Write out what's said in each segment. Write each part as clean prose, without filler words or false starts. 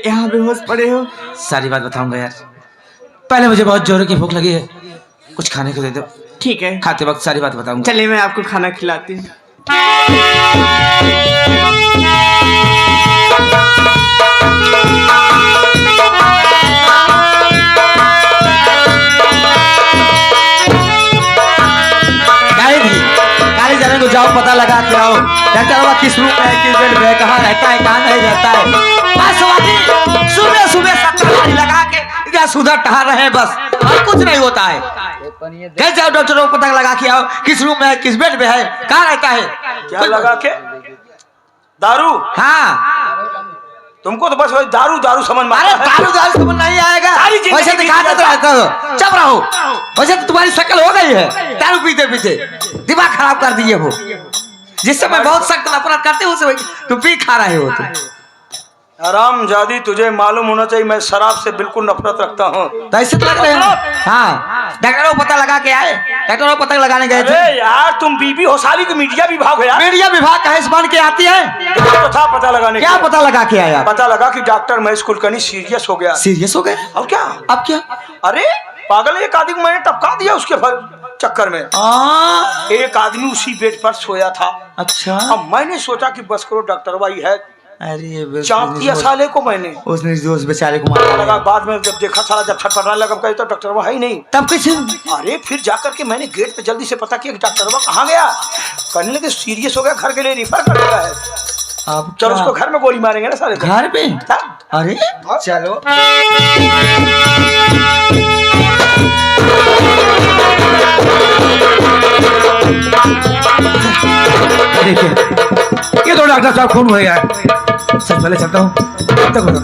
यहाँ बेहोश पड़े हो? सारी बात बताऊंगा यार, पहले मुझे बहुत जोरों की भूख लगी है, कुछ खाने को दे दो। ठीक है, खाते वक्त सारी बात बताऊंगा। चलिए मैं आपको खाना खिलाती हूँ। को जाओ पता लगा के आओ डॉक्टर बाबा किस रूप में है, किस बेड में कहाँ रहता है, कहाँ नहीं रहता है। सुबह सुबह सत्तर लगा के या सुधर टहल रहे बस, और कुछ नहीं होता है। कह जाओ डॉक्टर को पता लगा के आओ किस रूम में है, किस बेड में है, कहाँ रहता है। क्या लगा के? दारू? हाँ, तुमको तो बस दारू दारू समझ में आता है। दारू समझ नहीं आएगा, वैसे दिखाते तो रहता हो, चुप रहो। वैसे तो तुम्हारी शक्ल हो गई है दारू पीते पीते, दिमाग खराब कर दिए वो। जिस समय बहुत सख्त नफरत करते हो उसे तुम पी खा रहे हो। तुम हरामजादी, तुझे मालूम होना चाहिए मैं शराब से बिल्कुल नफरत रखता हूँ। तो ऐसे तो लग रहे हैं। हाँ, डॉक्टरों को पता लगा के आए, डॉक्टरों को पता लगाने गए थे। अरे यार तुम बीबी हो साली की मीडिया विभाग हो यार। मीडिया विभाग का बन के आती है तो था पता लगाने। क्या पता लगा के आया? पता लगा कि डॉक्टर महेश कुलकर्णी सीरियस हो गया। सीरियस हो गए? और क्या? अब क्या? अरे पागल, एक आदमी मैंने टपका दिया उसके चक्कर में। एक आदमी उसी बेड पर सोया था। अच्छा। अब मैंने सोचा कि बस करो डॉक्टर भाई है, अरे चाप दिया साले को मैंने। उसने उस बेचारे को मारा लगा। बाद में जब देखा साला जब छटपटाने लगा, कहीं तो डॉक्टर वह है ही नहीं। तब कैसे? अरे फिर जाकर के मैंने गेट पे जल्दी से पता किया कि डॉक्टर वह कहाँ गया। कहने लगे सीरियस हो गया, घर के लिए रिफर कर दिया है। अब चल उसको घर में गोली मारेंगे ना साले। घर पे? अरे चलो देखिए, ये तो डॉक्टर साहब खून हो गया है। सब पहले चलता हूँ, तब बताओ।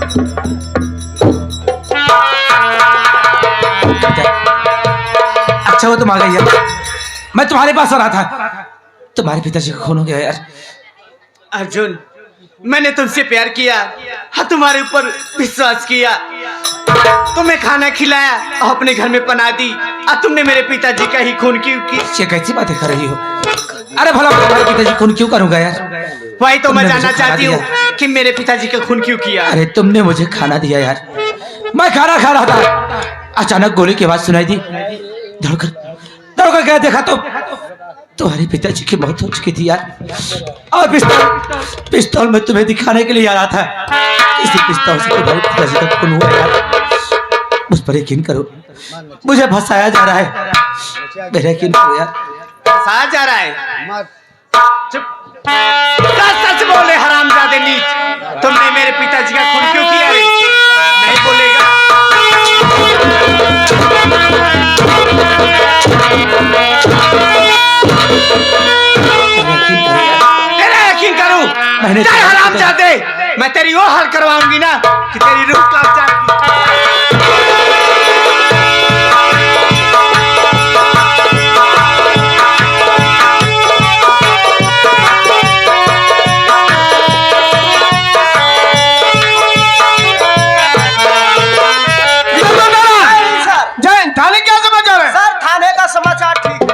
अच्छा वो तुम आ गई यार, मैं तुम्हारे पास आ रहा था। तुम्हारे पिताजी का खून हो गया यार। अर्जुन, मैंने तुमसे प्यार किया, हाँ तुम्हारे ऊपर विश्वास किया, तुम्हें खाना खिलाया और अपने घर में पना दी, और तुमने मेरे पिताजी का ही खून क्यों की? ये कैसी बातें कर रही हो? अरे भला तुम्हारे पिताजी खून क्यों करूंगा यार? वही तो मैं जानना चाहती हूँ कि मेरे पिताजी का खून क्यों किया? अरे तुमने मुझे खाना दिया यार, मैं खाना खा रहा था, अचानक गोली की आवाज सुनाई दी। दौड़कर गया, देखा तो तुम्हारे पिताजी की मौत हो चुकी थी यार। और पिस्तौल में तुम्हें दिखाने के लिए आ रहा था। इसी पिस्तौल से तुम्हारे पिताजी का खून हुआ यार। मुझ पर यकीन करो, मुझे फंसाया जा रहा है। मेरा यकीन करो यार। फंसाया जा रहा है? चुप, सच बोले हरामजादे नीच, तुमने मेरे पिताजी का खून क्यों किया रे? नहीं बोलेगा? तेरा यकीन करूं? हरामजादे, मैं तेरी वो हाल करवाऊंगी ना कि तेरी रूह कांप जाएगी। थाने क्या समाचार है? सर थाने का समाचार ठीक है।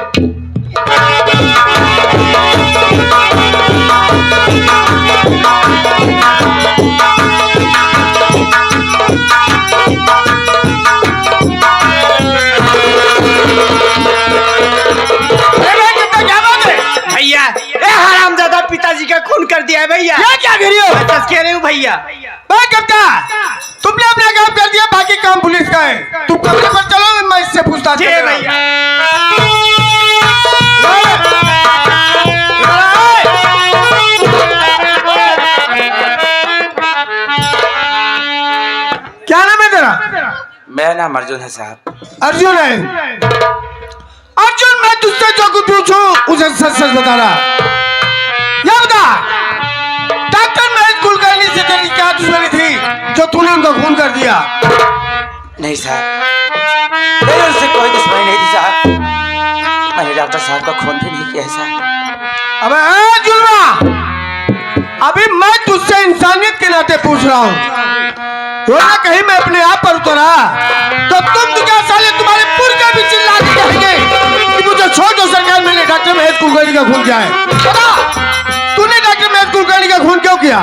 भैया, हरामजादा पिताजी का खून कर दिया है भैया। क्या कह रही हो? कह रही हूँ भैया। तुमने अपना काम कर दिया, बाकी काम पुलिस का है। तुम कमरे पर चलो, मैं इससे पूछताछ करूंगा। भैया क्या नाम है तेरा? मेरा नाम अर्जुन है साहब। अर्जुन है? अर्जुन, मैं तुझसे जो कुछ पूछूं उसे सच सच बताना। या बता, डॉक्टर महेश कुलकर्णी से तेरी क्या दुश्मनी थी जो तूने उनका खून कर दिया? नहीं साहब, मेरे उनसे कोई दुश्मनी नहीं थी साहब। मैंने डॉक्टर साहब का खून भी नहीं किया साहब। अबे जुलवा, अभी मैं तुझसे इंसानियत के नाते पूछ रहा हूँ। तो ना कहीं मैं अपने आप पर उतरा तो तुम क्या साले तुम्हारे पुरखे भी चिल्ला के कहेंगे कि मुझे छोड़ दो सरकार, मैंने डॉक्टर महेश कुलकर्णी का खून किया है। बता, तूने डॉक्टर महेश कुलकर्णी का खून क्यों किया?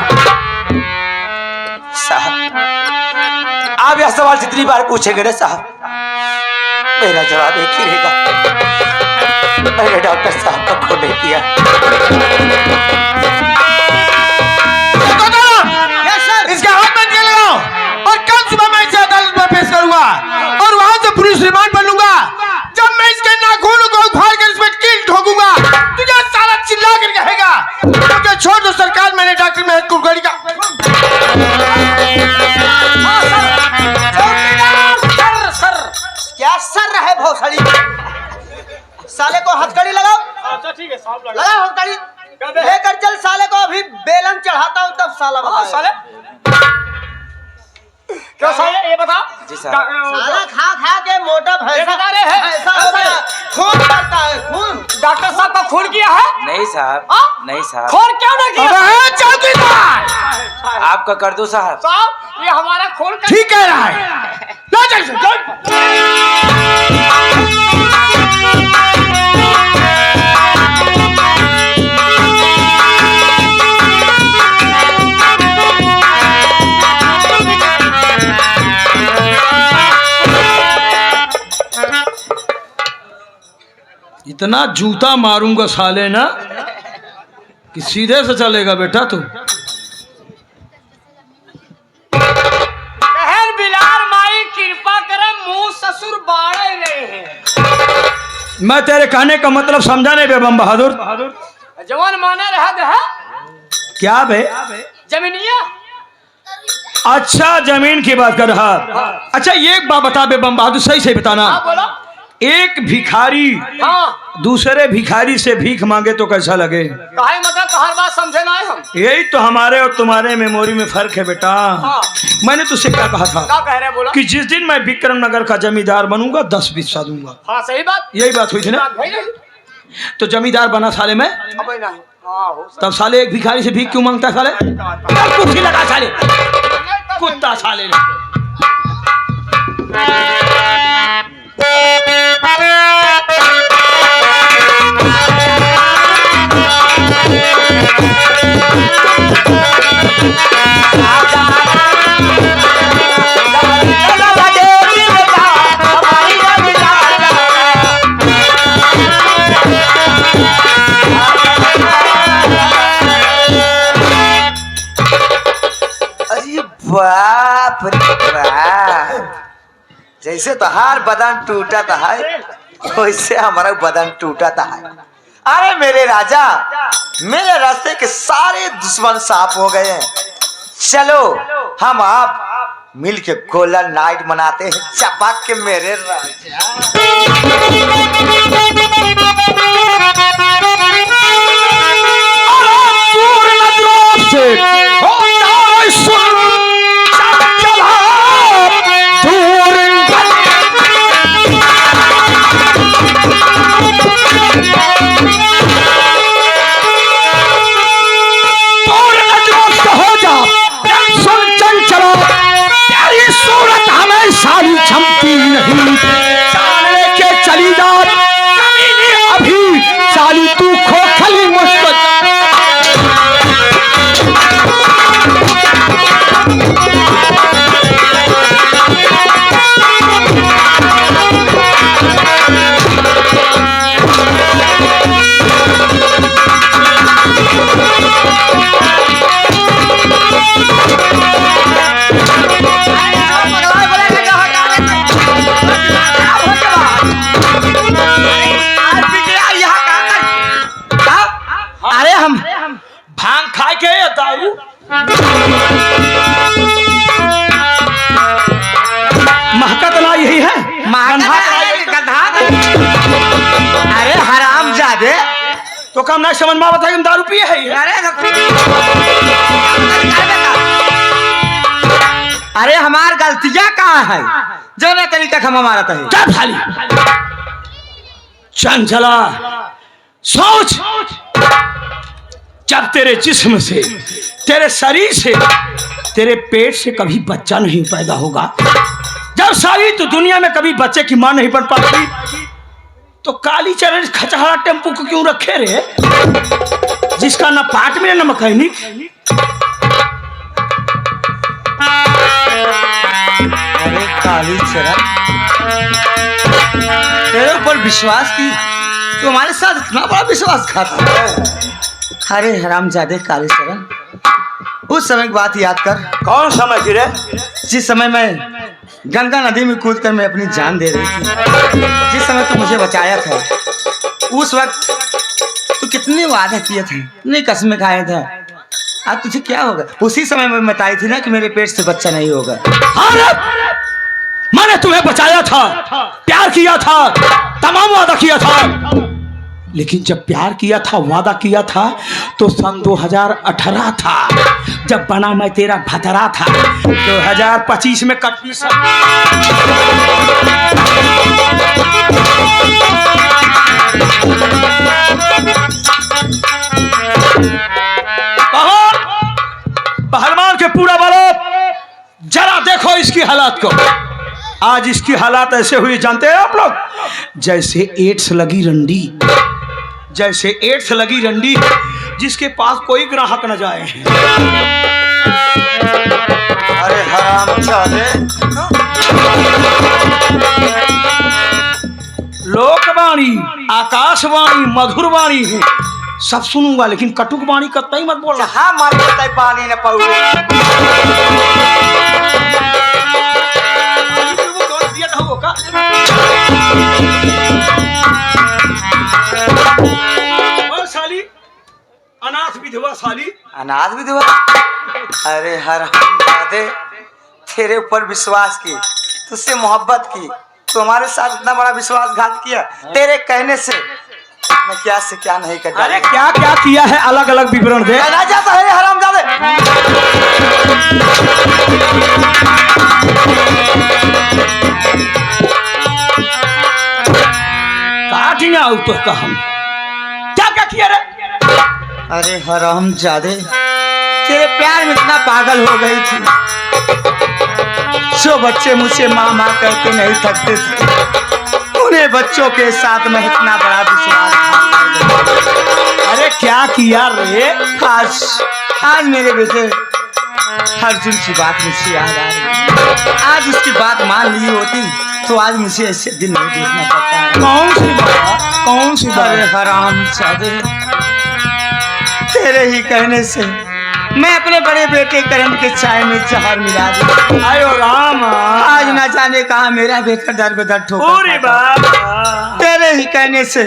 साहब आप यह सवाल जितनी बार पूछेंगे ना साहब, मेरा जवाब एक ही रहेगा, मैंने डॉक्टर साहब का खून नहीं किया। इसके हाथ में जेल लगाओ और कल सुबह मैं इसे अदालत में पेश करूंगा और वहां से पुलिस रिमांड पर लूंगा। जब मैं इसके नाखूनों को उखाड़ कर इसमें कील ठोकूंगा, तुझे साला चिल्ला कर कहेगा मुझे छोड़ दो सरकार, मैंने डॉक्टर मेहर कुलकर्णी का। सर क्या सर है भोसड़ी, साले को हथकड़ी लगाओ। अच्छा ठीक है साहब, लगाओ हथकड़ी, लेकर चल साले को, अभी बेलन चढ़ाता हूँ तब साला बताओ। साले क्या साले ये बता। जी साहब। साला खा खा के मोटा भैंसा बता रहे हैं। ऐसा हो गया, खून करता है खून। डॉक्टर साहब का खून किया है? नहीं साहब, हाँ? नहीं साहब। खून क्यों नहीं किया? चौकीदार आपका कर दो साहब। साहब ये हमारा खून का ठीक कह रहा है, ला जा इसे, इतना जूता मारूंगा साले ना कि सीधे से चलेगा बेटा तू। बहन बिलार माई कृपा करे, मुंह ससुर बाड़े रहे हैं। मैं तेरे कहने का मतलब समझा नहीं बेबम बहादुर। जवान माना रहा दे है क्या बे? जमीनिया। अच्छा जमीन की बात कर रहा। अच्छा ये एक बात बता बेबम बहादुर, सही से बताना। हाँ बोलो। एक भिखारी हाँ दूसरे भिखारी से भीख मांगे तो कैसा लगे? काहे मतलब हर बात समझे ना हम। यही तो हमारे और तुम्हारे मेमोरी में फर्क है बेटा। हाँ। मैंने तुझसे क्या कहा था क्या कह रहे बोलो। कि जिस दिन मैं विक्रम नगर का जमींदार बनूंगा 10 हिस्सा दूंगा। हाँ सही बात। यही बात हुई थी ना? बात भाई नहीं। तो जमींदार बना साले में, अब नहीं। हाँ हो सकता तब साले एक भिखारी से भीख क्यों मांगता है साले? चल कुर्सी लगा साले, कुत्ता साले ने। बाप रे बाप, जैसे तहार बदन टूटा है वैसे हमारा बदन टूटा है। अरे मेरे राजा, मेरे रास्ते के सारे दुश्मन साफ हो गए हैं। चलो हम आप मिल के गोल्डन नाइट मनाते हैं चपक के मेरे सारी क्षमती नहीं जाने के चली जा अभी साली तू खोखली मुझको। भांग खाए के या दारू? महकत ला यही है, अरे हराम जादे, तो काम ना समझ में बताइए दारू पिए है ये? अरे हमार गलतियां कहाँ है जो ना तरीका हम हमारा है? क्या खाली चंचला सोच, जब तेरे जिस्म से, तेरे शरीर से, तेरे पेट से कभी बच्चा नहीं पैदा होगा, जब सारी तो दुनिया में कभी बच्चे की मां नहीं बन पाती, तो काली चरण खचहरा टेम्पू को क्यों रखे रे, जिसका ना पार्ट में ना मैकेनिक? काली चरण, तेरे ऊपर विश्वास की, तुम्हारे साथ इतना बड़ा विश्वासघात है। अरे हरामजादे काली चरण, उस समय की बात याद कर। कौन समझ रे? जिस समय मैं गंगा नदी में कूदकर मैं अपनी जान दे रही थी, जिस समय तू मुझे बचाया था, उस वक्त तू कितने वादा किए थे, कितनी कसमें खाए थे। आज तुझे क्या होगा? उसी समय मैं बताई थी ना कि मेरे पेट से बच्चा नहीं होगा। अरे मैंने तुम्हें बचाया था, प्यार किया था, तमाम वादा किया था, लेकिन जब प्यार किया था, वादा किया था, तो सन 2018 था, जब बना मैं तेरा भतरा था। 2025 में कटनी पहलवान के पूरा बलो, जरा देखो इसकी हालात को। आज इसकी हालात ऐसे हुई, जानते हैं आप लोग, जैसे एड्स लगी रंडी, जैसे एड्स लगी रंडी जिसके पास कोई ग्राहक न जाए। अरे हरामजादे, लोकवाणी, आकाशवाणी, मधुरवाणी है, सब सुनूंगा, लेकिन कटुक वाणी कतई मत बोलना। हाँ मार देता है पानी न पाऊ। साली अनाथ विधवा, साली अनाथ विधवा। अरे हरामजादे, तेरे ऊपर विश्वास की, तुझसे मोहब्बत की, तुम्हारे साथ इतना बड़ा विश्वासघात किया, तेरे कहने से मैं क्या से क्या नहीं कर। अरे क्या क्या किया है, अलग अलग विवरण दे। कहना चाहता है हरामजादे। काटी ना तो कहम, क्या क्या किया रे? अरे हरामजादे, तेरे प्यार में इतना पागल हो गई थी, जो बच्चे मुझसे माँ माँ करके नहीं थकते थे, उन्हें बच्चों के साथ में इतना बड़ा विश्वास। अरे क्या किया रे? आज मेरे बेटे अर्जुन की बात मुझे याद आ रही है। आज उसकी बात मान ली होती तो आज मुझे ऐसे दिन नहीं देखना पड़ता है। कौन सी बात, कौन सी अरे बात? हरामजादे, तेरे ही कहने से मैं अपने बड़े बेटे करण के चाय में जहर मिला दिया। आयो राम, आज ना जाने कहाँ मेरा बेटा दर बदर पूरी ठोकर। बात तेरे ही कहने से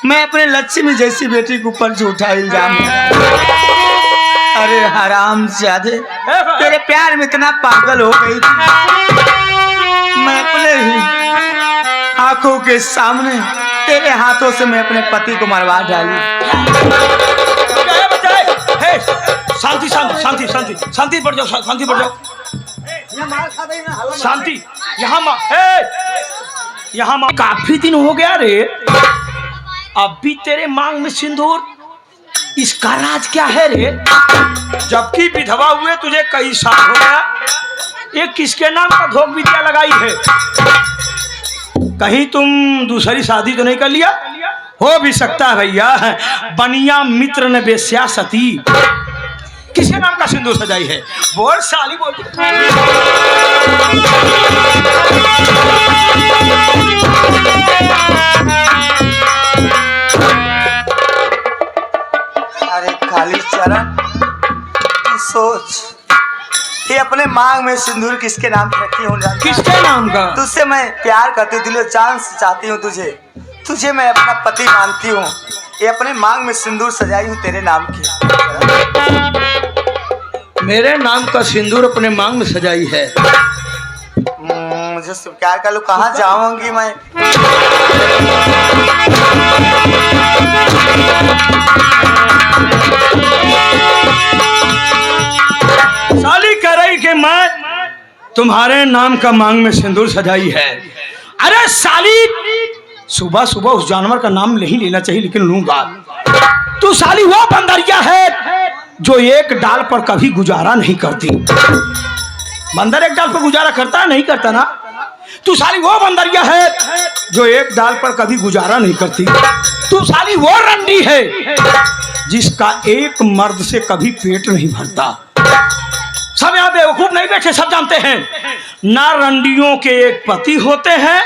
मैं अपने लक्ष्मी जैसी बेटी के ऊपर झूठा इल्जाम लगाया। अरे हरामजादे, तेरे प्यार में इतना पागल हो गई थी, मैं अपने ही आंखों के सामने तेरे हाथों से मैं अपने पति को मरवा डाली। शांति शांति शांति शांति शांति बढ़ जाओ, शांति बढ़ जाओ, शांति। यहाँ माँ काफी दिन हो गया रे, अभी तेरे मांग में सिंदूर, इसका राज क्या है रे? जबकि विधवा हुए तुझे कई साल हो गया, ये किसके नाम का धोख विद्या लगाई है? कहीं तुम दूसरी शादी तो नहीं कर लिया? हो भी सकता है भैया, बनिया मित्र ने बेस्या सती, किसके नाम का सिंदूर सजाई है? बोल साली बोल। अरे काली चरण, तू सोच, ये अपने मांग में सिंदूर किसके नाम पे रखी हूँ? किसके नाम का? तुझसे मैं प्यार करती हूँ, दिलो जान से चाहती हूँ तुझे, तुझे मैं अपना पति मानती हूँ। ये अपने मांग में सिंदूर सजाई हूँ तेरे नाम की। मेरे नाम का सिंदूर अपने मांग में सजाई है? मुझे स्वीकार कर लो, कहाँ जाऊंगी मैं? साली कह रही कि मैं तुम्हारे नाम का मांग में सिंदूर सजाई है। अरे साली, सुबह सुबह उस जानवर का नाम नहीं लेना चाहिए, लेकिन लूंगा। तू साली वो बंदरिया है जो एक डाल पर कभी गुजारा नहीं करती। बंदर एक डाल पर गुजारा करता है? नहीं करता ना। तू साली वो बंदरिया है जो एक डाल पर कभी गुजारा नहीं करती। तू साली वो रंडी है जिसका एक मर्द से कभी पेट नहीं भरता। सब यहाँ बेवकूफ नहीं बैठे, सब जानते हैं ना रंडियों के एक पति होते हैं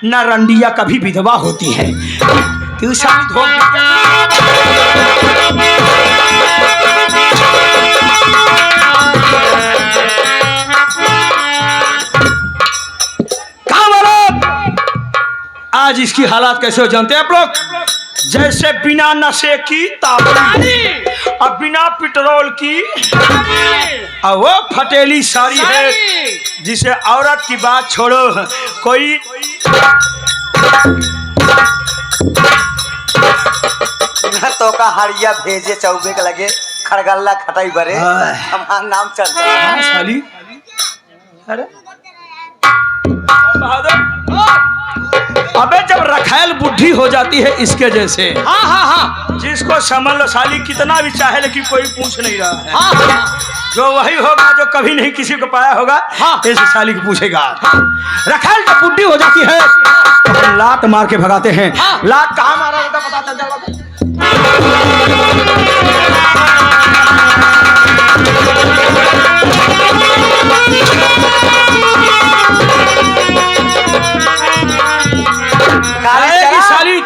ना रंडिया कभी विधवा होती है। क्यों शादी हो कहाँ मारो? आज इसकी हालात कैसे हो जानते हैं आप लोग? जैसे बिना नशे की ताबी और बिना पेट्रोल की और वो फटेली साड़ी है जिसे औरत की बात छोड़ो कोई तो का हरिया भेजे चौबे के लगे खड़गल्ला खटाई बरे हमारा नाम चलता है साली। अरे बहादुर, अबे जब रखैल बुढ़ी हो जाती है इसके जैसे, हाँ हाँ हाँ जिसको समझ लो साली कितना भी चाहे लेकिन कोई पूछ नहीं रहा है, हाँ हाँ जो वही होगा जो कभी नहीं किसी को पाया होगा, हाँ। ऐसे साली को पूछेगा। रखैल जब बुढ़ी हो जाती है तो फिर लात मार के भगाते हैं। हाँ। लात कहाँ मारा होता पता चल जाएगा। जाएगी साली,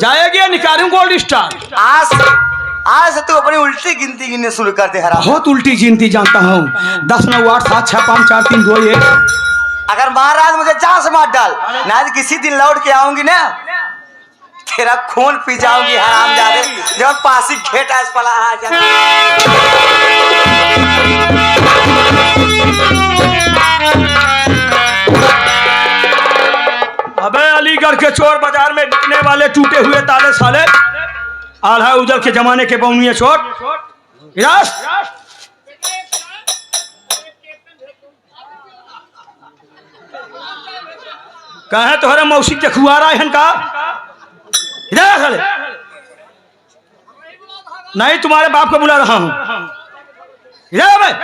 जाएगी निकालूं गोल्ड स्टार। आज से तू अपनी उल्टी गिनती गिनने शुरू कर दे। हरा बहुत उल्टी गिनती जानता हूँ। 10 9 8 7 6 5 4 3 2 1। अगर महाराज मुझे जान से मार डाल ना तो किसी दिन लौट के आऊंगी ना तेरा खून पी जाऊंगी हराम जादे जब पासी घेट आज पला आ अबे अलीगढ़ के चोर बाजार में बिकने वाले टूटे हुए ताले साले, आल्हा उजल के जमाने के बौनिया चोर इरास। कहे तोहरे मौसी के खुआरा है का इधर साले। नहीं तुम्हारे बाप को बुला रहा हूं इधर भाई।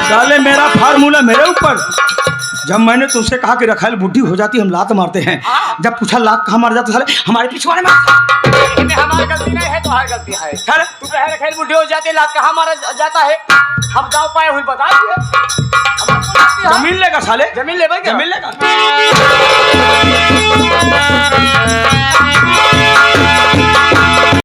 साले मेरा फार्मूला मेरे ऊपर। जब मैंने तुमसे कहा कि रखैल बुढ़ी हो जाती हम लात मारते हैं, जब पूछा लात कहाँ मार जाता साले हमारे पिछवाड़े में। हमारी गलती नहीं है, तुम्हारी गलती है। तू कह रहे बुढ़ी हो जाती है, लात कहाँ मारा जाता है? हम गाँव पाए हुए बता दिए। जमीन लेगा साले, जमीन ले भाई, जमीन लेगा।